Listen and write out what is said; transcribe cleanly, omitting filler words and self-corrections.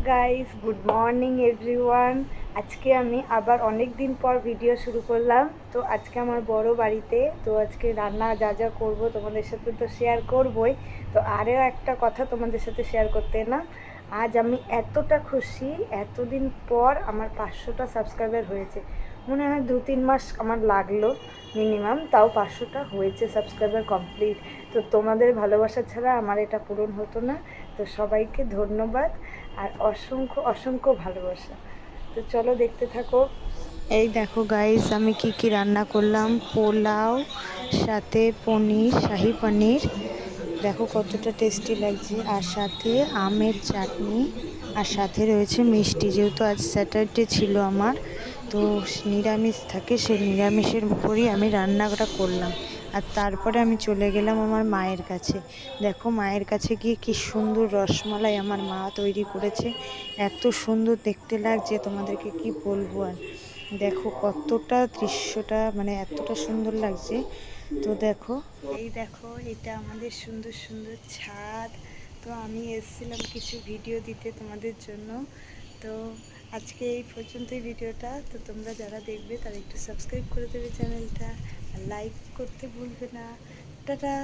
Guys, good morning everyone. আজকে আমি আবার অনেক দিন পর ভিডিও শুরু করলাম। তো আজকে আমার বড় বাড়িতে, তো আজকে রান্না যা যা করবো তোমাদের সাথে তো শেয়ার করবই। তো আরও একটা কথা তোমাদের সাথে শেয়ার করতে না, আজ আমি এতটা খুশি, এতদিন পর আমার 500টা সাবস্ক্রাইবার হয়েছে। মনে হয় 2-3 মাস আমার লাগলো মিনিমাম, তাও 500টা হয়েছে সাবস্ক্রাইবার কমপ্লিট। তো তোমাদের ভালোবাসা ছাড়া আমার এটা পূরণ হতো না। তো সবাইকে ধন্যবাদ আর অসংখ্য অসংখ্য ভালোবাসা। তো চলো দেখতে থাকো। এই দেখো গাইস, আমি কি কি রান্না করলাম। পোলাও, সাথে পনির, শাহি পনির, দেখো কতটা টেস্টি লাগছে, আর সাথে আমের চাটনি, আর সাথে রয়েছে মিষ্টি। যেহেতু আজ স্যাটারডে ছিল আমার, তো নিরামিষ থাকে, সেই নিরামিষের উপরই আমি রান্নাটা করলাম। আর তারপরে আমি চলে গেলাম আমার মায়ের কাছে। দেখো মায়ের কাছে গিয়ে কি সুন্দর রসমালাই আমার মা তৈরি করেছে, এত সুন্দর দেখতে লাগছে, তোমাদেরকে কি বলবো। আর দেখো কতটা দৃশ্যটা, মানে এতটা সুন্দর লাগছে। তো দেখো, এই দেখো এটা আমাদের সুন্দর সুন্দর ছাদ। তো আমি এসেছিলাম কিছু ভিডিও দিতে তোমাদের জন্য। তো আজকে এই পর্যন্তই ভিডিওটা। তো তোমরা যারা দেখবে তারা একটু সাবস্ক্রাইব করে দেবে চ্যানেলটা, আর লাইক করতে ভুলবে না। টাটা।